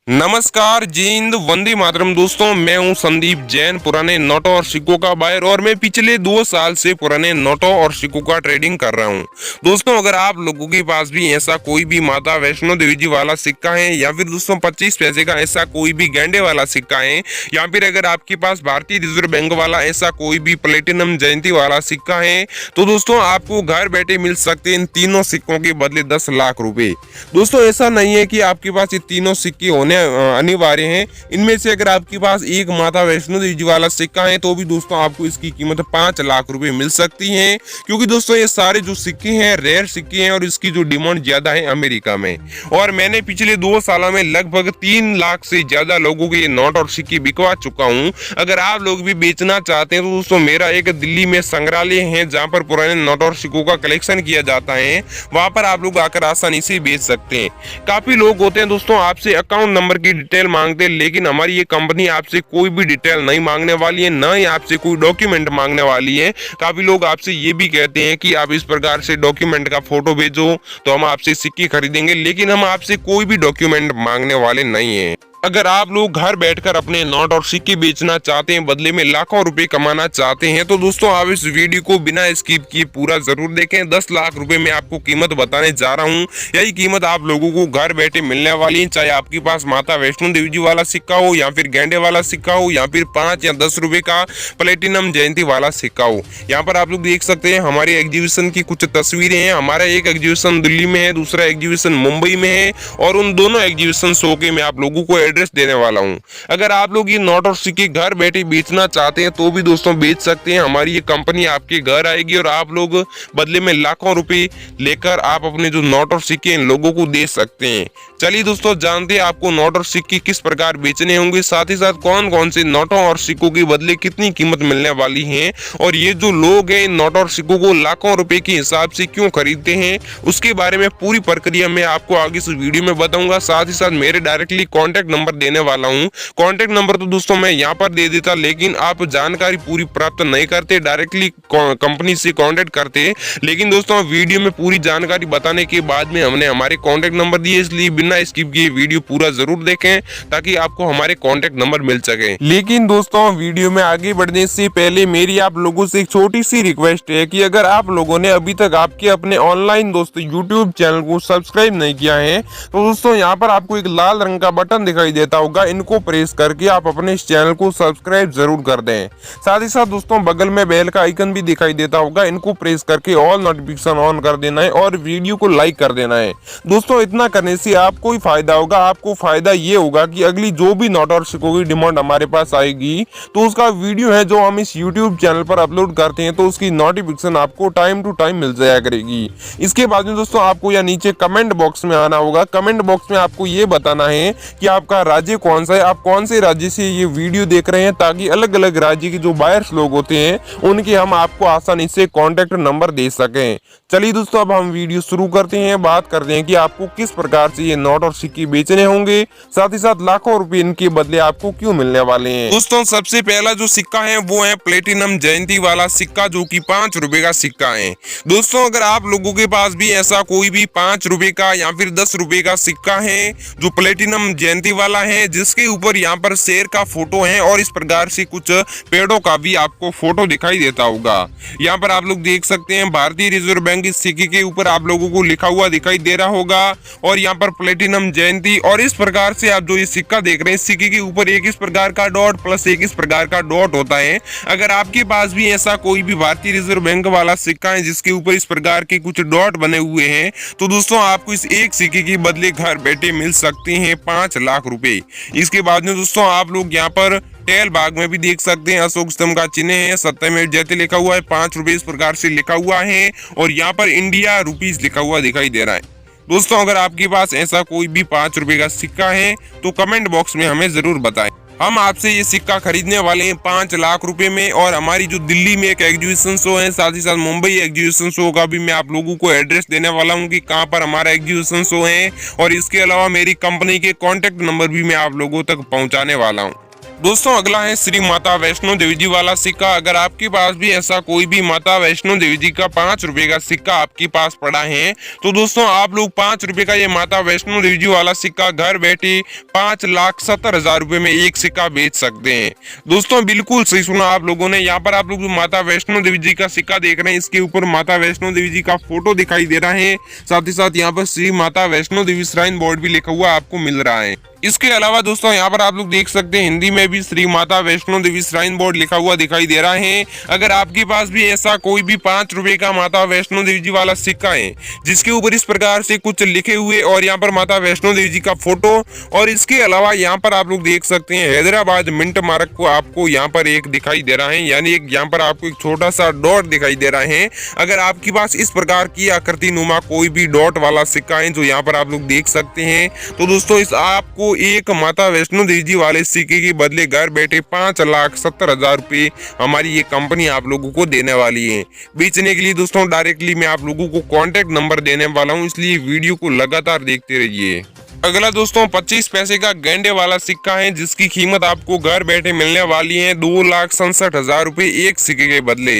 नमस्कार, जय हिंद, वंदे मातरम। दोस्तों, मैं हूं संदीप जैन, पुराने नोटों और सिक्कों का बायर, और मैं पिछले 2 साल से पुराने नोटों और सिक्कों का ट्रेडिंग कर रहा हूं। दोस्तों, अगर आप लोगों के पास भी ऐसा कोई भी माता वैष्णो देवी जी वाला सिक्का है, या फिर दोस्तों 25 पैसे का ऐसा कोई भी गेंडे वाला सिक्का है, या फिर अगर आपके पास भारतीय रिजर्व बैंक वाला ऐसा कोई भी प्लेटिनम जयंती वाला सिक्का है, तो दोस्तों आपको घर बैठे मिल सकते हैं इन तीनों सिक्कों के बदले 10 लाख रुपए। दोस्तों, ऐसा नहीं है कि आपके पास ये तीनों सिक्के होने अनिवार्य हैं। इनमें से अगर आपके पास एक माता वैष्णो देवी जी वाला सिक्का है, तो भी दोस्तों आपको इसकी कीमत 5 लाख रुपए मिल सकती है, क्योंकि दोस्तों ये सारे जो सिक्के हैं रेयर सिक्के हैं और इसकी जो डिमांड ज्यादा है अमेरिका में। और मैंने पिछले 2 सालों में लगभग 3 लाख से ज्यादा लोगों के ये नोट और सिक्के बिकवा चुका हूँ। अगर आप लोग भी बेचना चाहते हैं तो दोस्तों मेरा एक दिल्ली में संग्रहालय है, जहाँ पर पुराने नोट और सिक्कों का कलेक्शन किया जाता है। वहां पर आप लोग आकर आसानी से बेच सकते हैं। काफी लोग होते हैं दोस्तों आपसे अकाउंट नंबर की डिटेल मांगते हैं, लेकिन हमारी ये कंपनी आपसे कोई भी डिटेल नहीं मांगने वाली है, ना ही आपसे कोई डॉक्यूमेंट मांगने वाली है। काफी लोग आपसे ये भी कहते हैं कि आप इस प्रकार से डॉक्यूमेंट का फोटो भेजो तो हम आपसे सिक्के खरीदेंगे, लेकिन हम आपसे कोई भी डॉक्यूमेंट मांगने वाले नहीं है। अगर आप लोग घर बैठकर अपने नोट और सिक्के बेचना चाहते हैं, बदले में लाखों रुपए कमाना चाहते हैं, तो दोस्तों आप इस वीडियो को बिना स्किप किए पूरा जरूर देखें। 10 लाख रुपए मैं आपको कीमत बताने जा रहा हूं। यही कीमत आप लोगों को घर बैठे मिलने वाली है, चाहे आपके पास माता वैष्णो देवी जी वाला सिक्का हो, या फिर गेंडे वाला सिक्का हो, या फिर 5 या 10 रुपए का प्लेटिनम जयंती वाला सिक्का हो। यहाँ पर आप लोग देख सकते हैं हमारे एग्जीबिशन की कुछ तस्वीरें हैं। हमारा एक एग्जीबिशन दिल्ली में है, दूसरा एग्जीबिशन मुंबई में है, और उन दोनों एग्जीबिशन शो के मैं आप लोगों को एड्रेस देने वाला हूं। अगर आप लोग ये नोट और सिक्के घर बैठे बेचना चाहते हैं तो भी दोस्तों बेच सकते हैं। हमारी ये कंपनी आपके घर आएगी और आप लोग बदले में लाखों रुपए लेकर आप अपने जो नोट और सिक्के इन लोगों को दे सकते हैं। चलिए दोस्तों, जानते हैं आपको नोट और सिक्के किस प्रकार बेचने होंगे, साथ ही साथ कौन कौन से नोटों और सिक्कों के बदले कितनी कीमत मिलने वाली है, और ये जो लोग हैं इन नोट और सिक्कों को लाखों रुपए के हिसाब से क्यों खरीदते हैं, उसके बारे में पूरी प्रक्रिया मैं आपको आगे इस वीडियो में बताऊंगा। साथ ही साथ मेरे डायरेक्टली कॉन्टेक्ट नंबर देने वाला हूं। कांटेक्ट नंबर तो दोस्तों मैं यहां पर दे देता, लेकिन आप जानकारी पूरी प्राप्त नहीं करते, डायरेक्टली कंपनी से कांटेक्ट करते। लेकिन दोस्तों वीडियो में पूरी जानकारी बताने के बाद में हमने हमारे कांटेक्ट नंबर दिए, इसलिए बिना स्किप किए वीडियो पूरा जरूर देखें ताकि आपको हमारे कांटेक्ट नंबर मिल सके। लेकिन दोस्तों वीडियो में आगे बढ़ने से पहले मेरी आप लोगों से एक छोटी सी रिक्वेस्ट है कि अगर आप लोगों ने अभी तक आपके अपने ऑनलाइन दोस्तों यूट्यूब चैनल को सब्सक्राइब नहीं किया है, तो दोस्तों यहाँ पर आपको एक लाल रंग का बटन दिखाई देता होगा, इनको प्रेस करके आप अपने इस चैनल को सब्सक्राइब जरूर कर दें। साथ ही साथ दोस्तों बगल में बेल का आइकन भी दिखाई देता होगा, इनको प्रेस करके ऑल नोटिफिकेशन ऑन कर देना है और वीडियो को लाइक कर देना है। दोस्तों इतना करने से आपको ही फायदा होगा। आपको फायदा ये होगा कि अगली जो भी नोट और सिक्कों की डिमांड हमारे पास आएगी, तो उसका वीडियो है जो हम इस यूट्यूब चैनल पर अपलोड करते हैं, तो उसकी नोटिफिकेशन आपको टाइम टू टाइम मिल जाया करेगी। इसके बाद में दोस्तों आपको या नीचे कमेंट बॉक्स में आना होगा। कमेंट बॉक्स में आपको ये बताना है कि आपका राज्य कौन सा है, आप कौन से राज्य से ये वीडियो देख रहे हैं, ताकि अलग अलग राज्य के जो बायर्स लोग होते हैं उनके हम आपको आसानी से कांटेक्ट नंबर दे सकें। चलिए दोस्तों, अब हम वीडियो शुरू करते हैं। बात करते हैं कि आपको किस प्रकार से ये नोट और सिक्के बेचने होंगे, साथ ही साथ लाखों रुपए इनके बदले आपको क्यों मिलने वाले हैं। दोस्तों सबसे पहला जो सिक्का है वो है प्लेटिनम जयंती वाला सिक्का, जो कि 5 रुपए का सिक्का है। दोस्तों अगर आप लोगों के पास भी ऐसा कोई भी 5 रुपए का या फिर 10 रुपए का सिक्का है जो प्लेटिनम जयंती वाला है, जिसके ऊपर यहाँ पर शेर का फोटो है और इस प्रकार से कुछ पेड़ों का भी आपको फोटो दिखाई देता होगा। यहाँ पर आप लोग देख सकते हैं भारतीय रिजर्व बैंक इस सिक्के के ऊपर आप लोगों को लिखा हुआ दिखाई दे रहा होगा, और यहाँ पर प्लेटिनम जयंती, और इस प्रकार से आप जो ये सिक्का देख रहे हैं, सिक्के के ऊपर एक इस प्रकार का डॉट प्लस एक इस प्रकार का डॉट होता है। अगर आपके पास भी ऐसा कोई भी भारतीय रिजर्व बैंक वाला सिक्का है जिसके ऊपर इस प्रकार के कुछ डॉट बने हुए हैं, तो दोस्तों आपको इस एक सिक्के के बदले घर बैठे मिल सकते हैं 5 लाख रुपए। इसके बाद में दोस्तों आप लोग यहाँ पर टेल बाग में भी देख सकते हैं अशोक स्तंभ का चिन्ह है, सत्यमेव जयते लिखा हुआ है, 5 रुपए इस प्रकार से लिखा हुआ है, और यहाँ पर इंडिया रुपीज लिखा हुआ दिखाई दे रहा है। दोस्तों अगर आपके पास ऐसा कोई भी 5 रुपए का सिक्का है तो कमेंट बॉक्स में हमें जरूर बताएं। हम आपसे ये सिक्का खरीदने वाले हैं 5 लाख रुपए में, और हमारी जो दिल्ली में एक एग्जीबिशन शो है, साथ ही साथ मुंबई एग्जीबिशन शो का भी मैं आप लोगों को एड्रेस देने वाला हूँ कि कहाँ पर हमारा एग्जीबिशन शो है, और इसके अलावा मेरी कंपनी के कॉन्टेक्ट नंबर भी मैं आप लोगों तक पहुँचाने वाला हूँ। दोस्तों अगला है श्री माता वैष्णो देवी जी वाला सिक्का। अगर आपके पास भी ऐसा कोई भी माता वैष्णो देवी जी का 5 रुपए का सिक्का आपके पास पड़ा है तो दोस्तों आप लोग 5 रुपए का ये माता वैष्णो देवी जी वाला सिक्का घर बैठे 5,70,000 रुपए में एक सिक्का बेच सकते हैं। दोस्तों बिल्कुल सही सुना आप लोगों ने। यहाँ पर आप लोग जो माता वैष्णो देवी जी का सिक्का देख रहे हैं इसके ऊपर माता वैष्णो देवी जी का फोटो दिखाई दे रहा है, साथ ही साथ यहाँ पर श्री माता वैष्णो देवी श्राइन बोर्ड भी लिखा हुआ आपको मिल रहा है। इसके अलावा दोस्तों यहाँ पर आप लोग देख सकते हैं हिंदी में भी श्री माता वैष्णो देवी श्राइन बोर्ड लिखा हुआ दिखाई दे रहा है। अगर आपके पास भी ऐसा कोई भी 5 रुपए का माता वैष्णो देवी जी वाला सिक्का है जिसके ऊपर इस प्रकार से कुछ लिखे हुए और यहाँ पर माता वैष्णो देवी जी का फोटो, और इसके अलावा यहाँ पर आप लोग देख सकते हैं हैदराबाद मिंट मार्क को आपको यहाँ पर एक दिखाई दे रहा है, यानी एक यहाँ पर आपको एक छोटा सा डॉट दिखाई दे रहा है। अगर आपके पास इस प्रकार की आकृति नुमा कोई भी डॉट वाला सिक्का है जो यहाँ पर आप लोग देख सकते हैं तो दोस्तों इस आपको एक माता वैष्णो देवी जी वाले सिक्के के बदले घर बैठे 5,70,000 रुपए हमारी ये कंपनी आप लोगों को देने वाली है। बेचने के लिए दोस्तों डायरेक्टली मैं आप लोगों को कॉन्टेक्ट नंबर देने वाला हूँ, इसलिए वीडियो को लगातार देखते रहिए। अगला दोस्तों 25 पैसे का गेंडे वाला सिक्का है जिसकी कीमत आपको घर बैठे मिलने वाली है 2,67,000 रुपए एक सिक्के के बदले।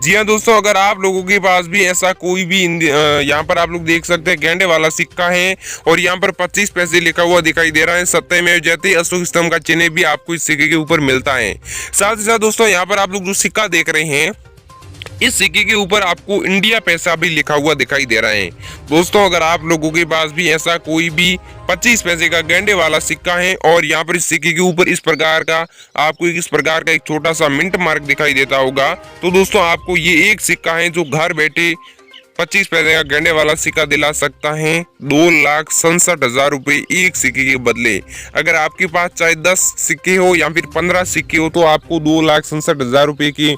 जी हाँ दोस्तों, अगर आप लोगों के पास भी ऐसा कोई भी यहाँ पर आप लोग देख सकते हैं गेंडे वाला सिक्का है और यहाँ पर 25 पैसे लिखा हुआ दिखाई दे रहा है, सत्यमेव जयते अशोक स्तंभ का चिन्ह भी आपको इस सिक्के के ऊपर मिलता है। साथ ही साथ दोस्तों यहाँ पर आप लोग जो सिक्का देख रहे हैं इस सिक्के के ऊपर आपको इंडिया पैसा भी लिखा हुआ दिखाई दे रहा है। दोस्तों अगर आप लोगों के पास भी ऐसा कोई भी 25 पैसे का गेंडे वाला सिक्का है और यहाँ पर इस सिक्के के ऊपर इस प्रकार का आपको इस प्रकार का एक छोटा सा मिंट मार्क दिखाई देता होगा तो दोस्तों आपको ये एक सिक्का है जो घर बैठे 25 पैसे का गेंडे वाला सिक्का दिला सकता है 2,67,000 रुपए एक सिक्के के बदले। अगर आपके पास चाहे 10 सिक्के हो या फिर 15 सिक्के हो तो आपको 2,67,000 रुपए की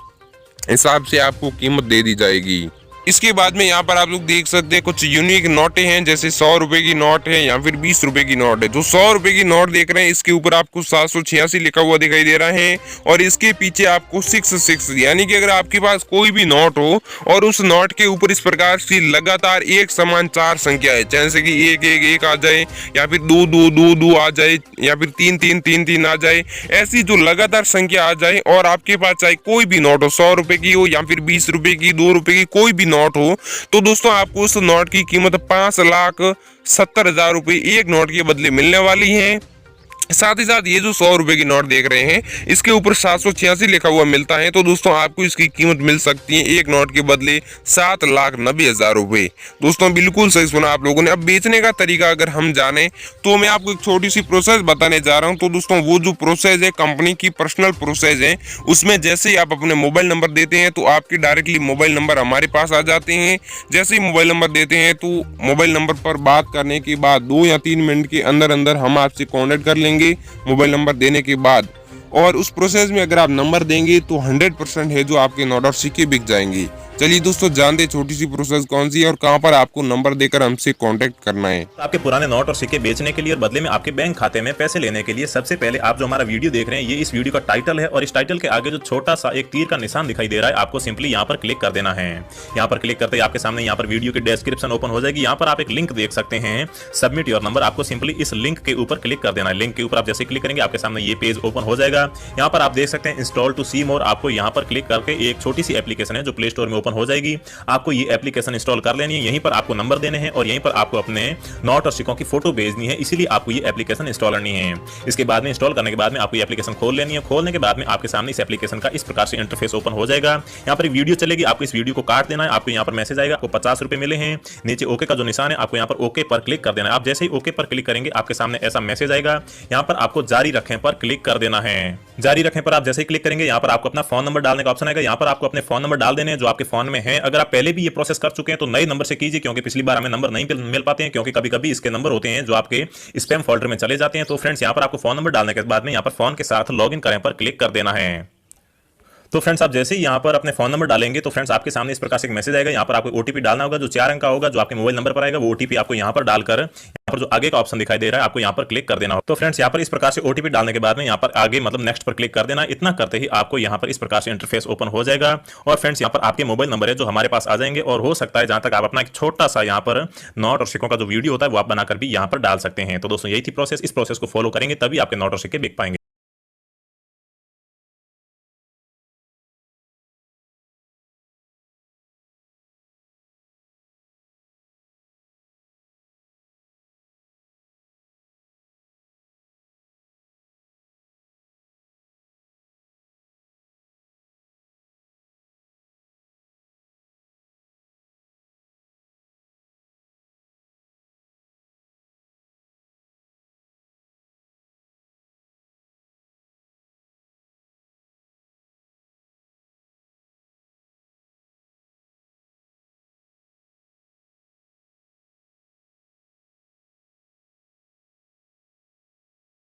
हिसाब से आपको कीमत दे दी जाएगी। इसके बाद में यहाँ पर आप लोग देख सकते हैं कुछ यूनिक नोटें हैं, जैसे 100 रुपए की नोट है या फिर 20 रुपए की नोट है। जो 100 रुपए की नोट देख रहे हैं इसके ऊपर आपको 786 लिखा हुआ दिखाई दे रहा है और इसके पीछे आपको 66, यानी कि अगर आपके पास कोई भी नोट हो और उस नोट के ऊपर इस प्रकार से लगातार एक समान 4 संख्या है, जैसे कि 111 आ जाए या फिर 2222 आ जाए या फिर 3333 आ जाए, ऐसी जो लगातार संख्या आ जाए और आपके पास चाहे कोई भी नोट हो 100 रुपए की हो या फिर 20 रुपए की 2 रुपए की कोई भी नोट हो तो दोस्तों आपको उस नोट की कीमत 5,70,000 रुपए एक नोट के बदले मिलने वाली है। साथ ही साथ ये जो 100 रुपए की नोट देख रहे हैं इसके ऊपर 786 लिखा हुआ मिलता है तो दोस्तों आपको इसकी कीमत मिल सकती है एक नोट के बदले 7,90,000 रुपए। दोस्तों बिल्कुल सही सुना आप लोगों ने। अब बेचने का तरीका अगर हम जाने तो मैं आपको एक छोटी सी प्रोसेस बताने जा रहा हूं। तो दोस्तों वो जो प्रोसेस है कंपनी की पर्सनल प्रोसेस है, उसमें जैसे ही आप अपने मोबाइल नंबर देते हैं तो आपके डायरेक्टली मोबाइल नंबर हमारे पास आ जाते हैं। जैसे ही मोबाइल नंबर देते हैं तो मोबाइल नंबर पर बात करने के बाद 2 या 3 मिनट के अंदर अंदर हम आपसे कॉन्टेक्ट कर लेंगे मोबाइल नंबर देने के बाद, और उस प्रोसेस में अगर आप नंबर देंगे तो 100% है जो आपके नोट और सिक्के बिक जाएंगे। चलिए दोस्तों जानते छोटी सी प्रोसेस कौन सी है और कहां पर आपको नंबर देकर हमसे कांटेक्ट करना है। आपके पुराने नोट और सिक्के बेचने के लिए और बदले में आपके बैंक खाते में पैसे लेने के लिए सबसे पहले आप जो हमारा वीडियो देख रहे हैं ये इस वीडियो का टाइटल है और इस टाइटल के आगे जो छोटा सा एक तीर का निशान दिखाई दे रहा है आपको सिंपली यहाँ पर क्लिक कर देना है। यहाँ पर क्लिक करते ही आपके सामने यहाँ पर वीडियो की डिस्क्रिप्शन ओपन हो जाएगी। यहाँ पर आप एक लिंक देख सकते हैं सबमिट योर नंबर, आपको सिंपली इस लिंक के ऊपर क्लिक कर देना है। लिंक के ऊपर आप जैसे क्लिक करेंगे आपके सामने ये पेज ओपन हो जाएगा। यहाँ पर आप देख सकते हैं इंस्टॉल टू सी मोर, आपको यहाँ पर क्लिक करके एक छोटी सी एप्लीकेशन है जो प्ले स्टोर में ओपन हो जाएगी। आपको ये एप्लीकेशन इंस्टॉल कर लेनी है, यहीं पर आपको नंबर देने हैं और यहीं पर आपको अपने नोट और सिक्कों की फोटो भेजनी है, इसीलिए आपको ये एप्लीकेशन इंस्टॉल करनी है। इसके बाद में इंस्टॉल करने के बाद में आपको ये एप्लीकेशन खोल लेनी है। खोलने के बाद में आपके सामने इस एप्लीकेशन का इस प्रकार से इंटरफेस ओपन हो जाएगा। यहाँ पर एक वीडियो चलेगी, आपको इस वीडियो को काट देना है। आपको यहाँ पर मैसेज आएगा, आपको 50 रुपए मिले हैं। नीचे ओके का जो निशान है आपको यहाँ पर ओके पर क्लिक कर देना है। आप जैसे ही ओके पर क्लिक करेंगे आपके सामने ऐसा मैसेज आएगा, यहाँ पर आपको जारी रखें पर क्लिक कर देना है। जारी रखें पर आप जैसे ही क्लिक करेंगे यहाँ पर आपको अपना फोन नंबर डालने का ऑप्शन आएगा। यहाँ पर आपको अपने फोन नंबर डाल देने हैं जो आपके फोन में है। अगर आप पहले भी ये प्रोसेस कर चुके हैं तो नए नंबर से कीजिए, क्योंकि पिछली बार हमें नंबर नहीं मिल पाते हैं, क्योंकि कभी-कभी इसके नंबर होते हैं जो आपके स्पैम फोल्डर में चले जाते हैं। तो फ्रेंड्स यहाँ पर आपको फोन नंबर डालने के बाद में यहाँ पर फोन के साथ लॉगिन करें पर क्लिक कर देना है। तो फ्रेंड्स आप जैसे ही यहाँ पर अपने फोन नंबर डालेंगे तो फ्रेंड्स आपके सामने इस प्रकार से एक मैसेज आएगा। यहाँ पर आपको ओटीपी डालना होगा जो 4 अंक का होगा, जो आपके मोबाइल नंबर पर आएगा वो ओटीपी आपको यहाँ पर डालकर यहाँ पर जो आगे का ऑप्शन दिखाई दे रहा है आपको यहाँ पर क्लिक कर देना होगा। तो फ्रेंड्स यहाँ पर इस प्रकार से ओटीपी डालने के बाद में यहाँ पर आगे मतलब नेक्स्ट पर क्लिक कर देना। इतना करते ही आपको यहाँ पर इस प्रकार से इंटरफेस ओपन हो जाएगा और फ्रेंड्स यहाँ पर आपके मोबाइल नंबर है जो हमारे पास आ जाएंगे और हो सकता है जहां तक आप अपना एक छोटा सा यहाँ पर नोट और सिक्कों का जो वीडियो होता है वो आप बनाकर भी यहाँ पर डाल सकते हैं। तो दोस्तों यही थी प्रोसेस, इस प्रोसेस को फॉलो करेंगे तभी आपके नोट और सिक्के बिक पाएंगे।